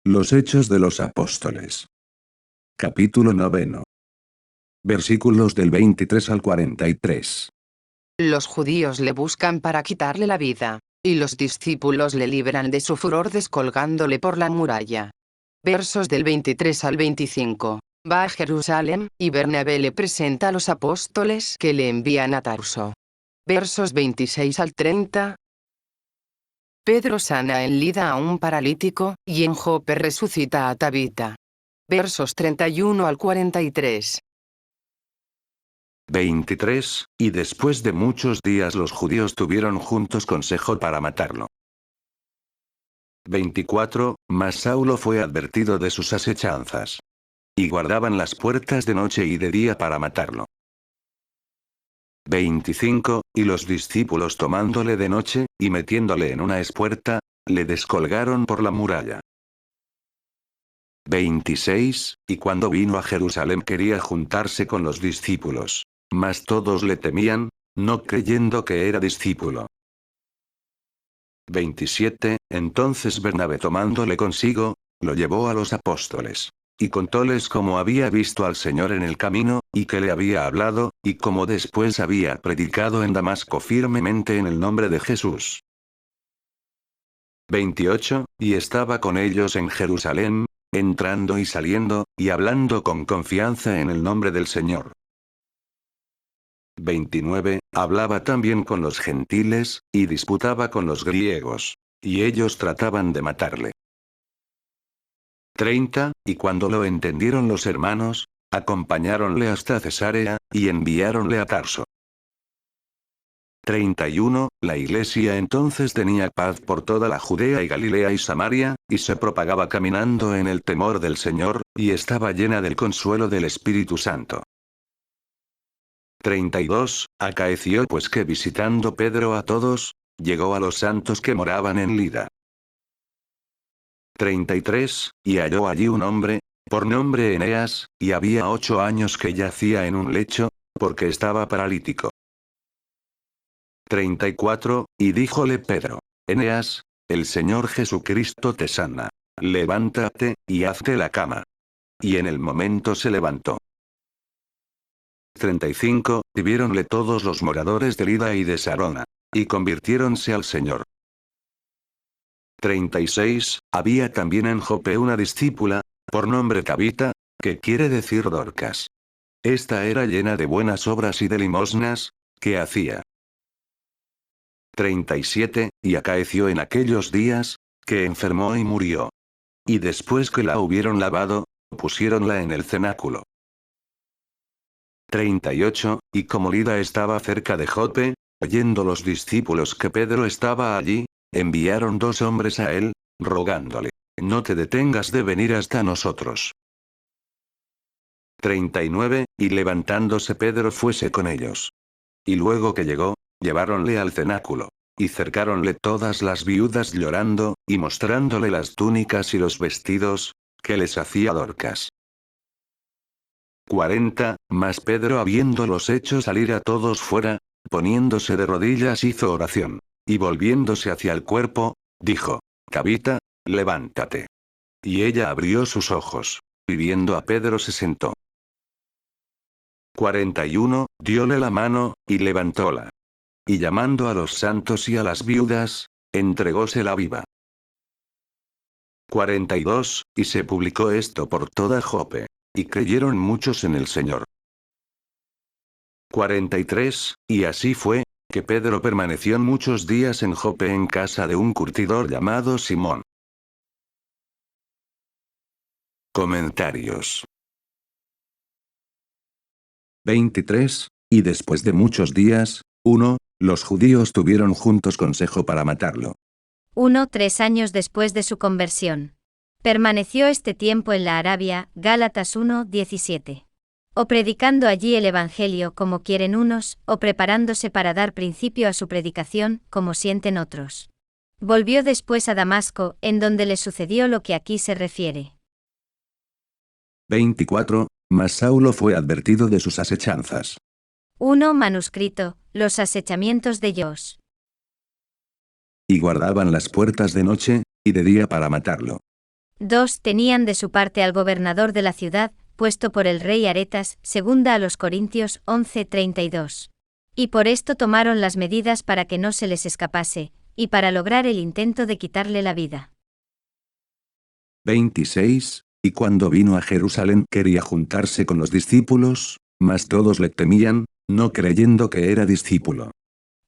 Los Hechos de los Apóstoles. Capítulo 9. Versículos del 23 al 43. Los judíos le buscan para quitarle la vida, y los discípulos le libran de su furor descolgándole por la muralla. Versos del 23 al 25. Va a Jerusalén, y Bernabé le presenta a los apóstoles que le envían a Tarso. Versos 26 al 30. Pedro sana en Lida a un paralítico, y en Jope resucita a Tabita. Versos 31 al 43. 23, y después de muchos días los judíos tuvieron juntos consejo para matarlo. 24, mas Saulo fue advertido de sus asechanzas. Y guardaban las puertas de noche y de día para matarlo. 25, y los discípulos tomándole de noche, y metiéndole en una espuerta, le descolgaron por la muralla. 26, y cuando vino a Jerusalén quería juntarse con los discípulos. Mas todos le temían, no creyendo que era discípulo. 27, entonces Bernabé tomándole consigo, lo llevó a los apóstoles. Y contóles cómo había visto al Señor en el camino, y que le había hablado, y cómo después había predicado en Damasco firmemente en el nombre de Jesús. 28, y estaba con ellos en Jerusalén, entrando y saliendo, y hablando con confianza en el nombre del Señor. 29, hablaba también con los gentiles, y disputaba con los griegos. Y ellos trataban de matarle. 30, y cuando lo entendieron los hermanos, acompañáronle hasta Cesarea, y enviáronle a Tarso. 31, la iglesia entonces tenía paz por toda la Judea y Galilea y Samaria, y se propagaba caminando en el temor del Señor, y estaba llena del consuelo del Espíritu Santo. 32, acaeció pues que visitando Pedro a todos, llegó a los santos que moraban en Lida. 33, y halló allí un hombre, por nombre Eneas, y había 8 años que yacía en un lecho, porque estaba paralítico. 34, y díjole Pedro: Eneas, el Señor Jesucristo te sana. Levántate, y hazte la cama. Y en el momento se levantó. 35, y viéronle todos los moradores de Lida y de Sarona. Y convirtiéronse al Señor. 36, había también en Jope una discípula, por nombre Tabita, que quiere decir Dorcas. Esta era llena de buenas obras y de limosnas, que hacía. 37, y acaeció en aquellos días, que enfermó y murió. Y después que la hubieron lavado, pusiéronla en el cenáculo. 38, y como Lida estaba cerca de Jope, oyendo los discípulos que Pedro estaba allí, enviaron 2 hombres a él, rogándole: no te detengas de venir hasta nosotros. 39, y levantándose Pedro fuese con ellos. Y luego que llegó, lleváronle al cenáculo. Y cercáronle todas las viudas llorando, y mostrándole las túnicas y los vestidos, que les hacía Dorcas. 40, mas Pedro habiéndolos hecho salir a todos fuera, poniéndose de rodillas hizo oración. Y volviéndose hacia el cuerpo, dijo: Tabita, levántate. Y ella abrió sus ojos. Y viendo a Pedro se sentó. 41, diole la mano, y levantóla. Y llamando a los santos y a las viudas, entregósela viva. 42, y se publicó esto por toda Jope. Y creyeron muchos en el Señor. 43, y así fue, que Pedro permaneció muchos días en Jope en casa de un curtidor llamado Simón. Comentarios. 23, y después de muchos días, 1, los judíos tuvieron juntos consejo para matarlo. 3 años después de su conversión. Permaneció este tiempo en la Arabia, Gálatas 1:17. O predicando allí el Evangelio como quieren unos, o preparándose para dar principio a su predicación, como sienten otros. Volvió después a Damasco, en donde le sucedió lo que aquí se refiere. 24, mas Saulo fue advertido de sus asechanzas. 1 manuscrito, los acechamientos de Dios. Y guardaban las puertas de noche, y de día para matarlo. 2. Tenían de su parte al gobernador de la ciudad, puesto por el rey Aretas, segunda a los Corintios 11:32. Y por esto tomaron las medidas para que no se les escapase, y para lograr el intento de quitarle la vida. 26. Y cuando vino a Jerusalén quería juntarse con los discípulos, mas todos le temían, no creyendo que era discípulo.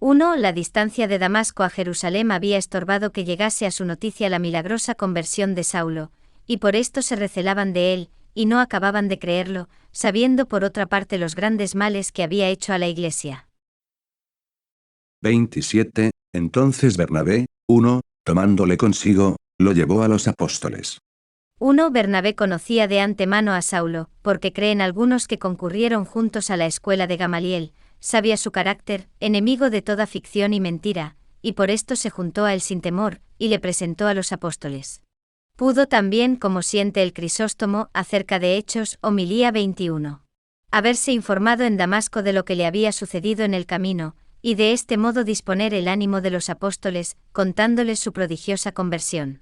1. La distancia de Damasco a Jerusalén había estorbado que llegase a su noticia la milagrosa conversión de Saulo, y por esto se recelaban de él, y no acababan de creerlo, sabiendo por otra parte los grandes males que había hecho a la iglesia. 27. Entonces Bernabé, 1, tomándole consigo, lo llevó a los apóstoles. 1. Bernabé conocía de antemano a Saulo, porque creen algunos que concurrieron juntos a la escuela de Gamaliel, sabía su carácter, enemigo de toda ficción y mentira, y por esto se juntó a él sin temor, y le presentó a los apóstoles. Pudo también, como siente el Crisóstomo, acerca de Hechos, homilía 21. Haberse informado en Damasco de lo que le había sucedido en el camino, y de este modo disponer el ánimo de los apóstoles, contándoles su prodigiosa conversión.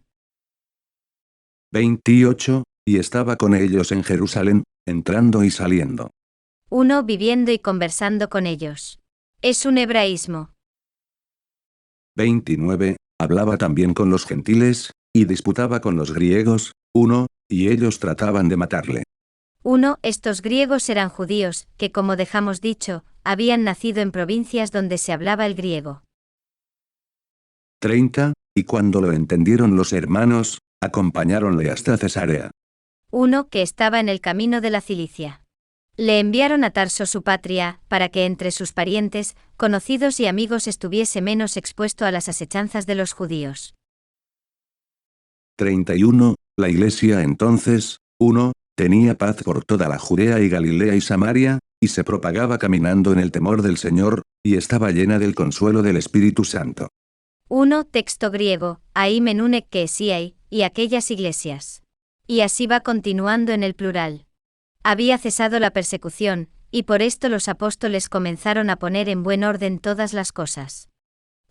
28. Y estaba con ellos en Jerusalén, entrando y saliendo. 1. Viviendo y conversando con ellos. Es un hebraísmo. 29. Hablaba también con los gentiles, y disputaba con los griegos, 1, y ellos trataban de matarle. 1. Estos griegos eran judíos, que como dejamos dicho, habían nacido en provincias donde se hablaba el griego. 30. Y cuando lo entendieron los hermanos, acompañáronle hasta Cesarea. 1. Que estaba en el camino de la Cilicia. Le enviaron a Tarso su patria, para que entre sus parientes, conocidos y amigos estuviese menos expuesto a las asechanzas de los judíos. 31. La iglesia entonces, 1, tenía paz por toda la Judea y Galilea y Samaria, y se propagaba caminando en el temor del Señor, y estaba llena del consuelo del Espíritu Santo. 1. Texto griego, ahí menúnec que esiai, y aquellas iglesias. Y así va continuando en el plural. Había cesado la persecución, y por esto los apóstoles comenzaron a poner en buen orden todas las cosas.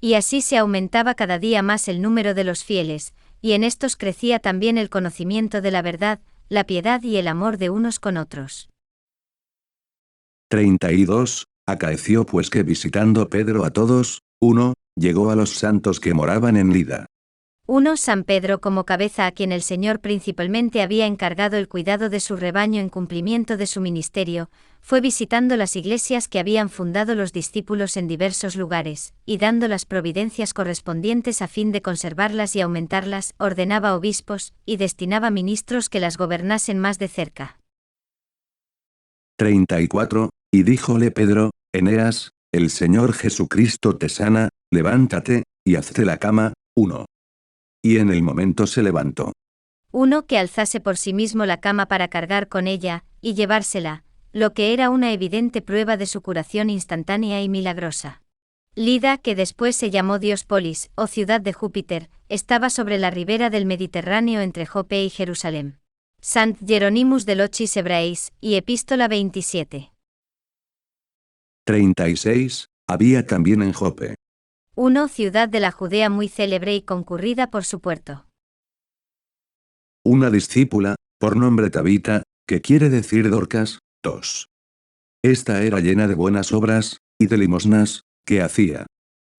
Y así se aumentaba cada día más el número de los fieles, y en estos crecía también el conocimiento de la verdad, la piedad y el amor de unos con otros. 32. Acaeció pues que visitando Pedro a todos, 1, llegó a los santos que moraban en Lida. 1. San Pedro como cabeza a quien el Señor principalmente había encargado el cuidado de su rebaño en cumplimiento de su ministerio, fue visitando las iglesias que habían fundado los discípulos en diversos lugares, y dando las providencias correspondientes a fin de conservarlas y aumentarlas, ordenaba obispos, y destinaba ministros que las gobernasen más de cerca. 34. Y díjole Pedro, Eneas, el Señor Jesucristo te sana, levántate, y hazte la cama, 1. Y en el momento se levantó. 1. Que alzase por sí mismo la cama para cargar con ella, y llevársela, lo que era una evidente prueba de su curación instantánea y milagrosa. Lida, que después se llamó Diospolis, o ciudad de Júpiter, estaba sobre la ribera del Mediterráneo entre Jope y Jerusalén. Sant Hieronymus de Lochis Hebraeis, y Epístola 27. 36. Había también en Jope 1. Ciudad de la Judea muy célebre y concurrida por su puerto. una discípula, por nombre Tabita, que quiere decir Dorcas. 2. Esta era llena de buenas obras, y de limosnas, que hacía.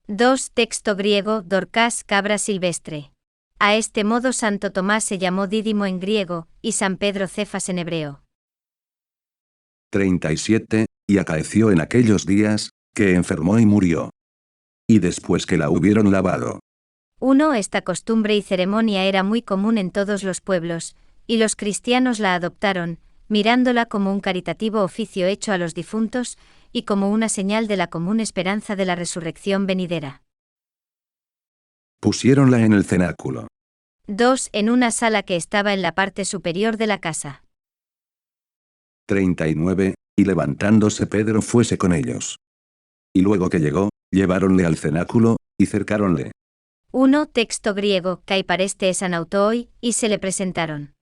2. Texto griego, Dorcas, cabra silvestre. A este modo Santo Tomás se llamó Dídimo en griego, y San Pedro Cefas en hebreo. 37. Y acaeció en aquellos días, que enfermó y murió. Y después que la hubieron lavado. 1. Esta costumbre y ceremonia era muy común en todos los pueblos, y los cristianos la adoptaron, mirándola como un caritativo oficio hecho a los difuntos, y como una señal de la común esperanza de la resurrección venidera. Pusiéronla en el cenáculo. 2. En una sala que estaba en la parte superior de la casa. 39. Y levantándose Pedro fuese con ellos. Y luego que llegó, lleváronle al cenáculo, y cercáronle. 1. Texto griego, kai pareste es anautoi, y se le presentaron.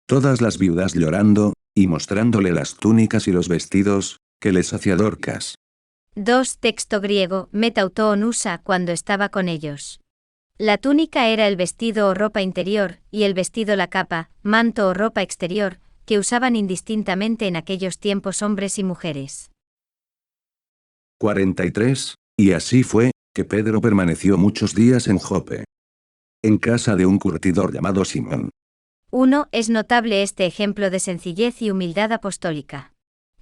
Todas las viudas llorando, y mostrándole las túnicas y los vestidos, que les hacía Dorcas. 2. Texto griego, metautoon usa cuando estaba con ellos. La túnica era el vestido o ropa interior, y el vestido la capa, manto o ropa exterior, que usaban indistintamente en aquellos tiempos hombres y mujeres. 43. Y así fue, que Pedro permaneció muchos días en Jope, en casa de un curtidor llamado Simón. 1. Es notable este ejemplo de sencillez y humildad apostólica.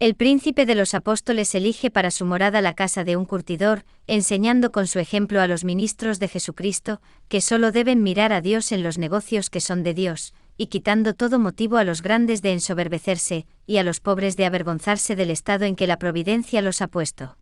El príncipe de los apóstoles elige para su morada la casa de un curtidor, enseñando con su ejemplo a los ministros de Jesucristo, que solo deben mirar a Dios en los negocios que son de Dios, y quitando todo motivo a los grandes de ensoberbecerse, y a los pobres de avergonzarse del estado en que la providencia los ha puesto.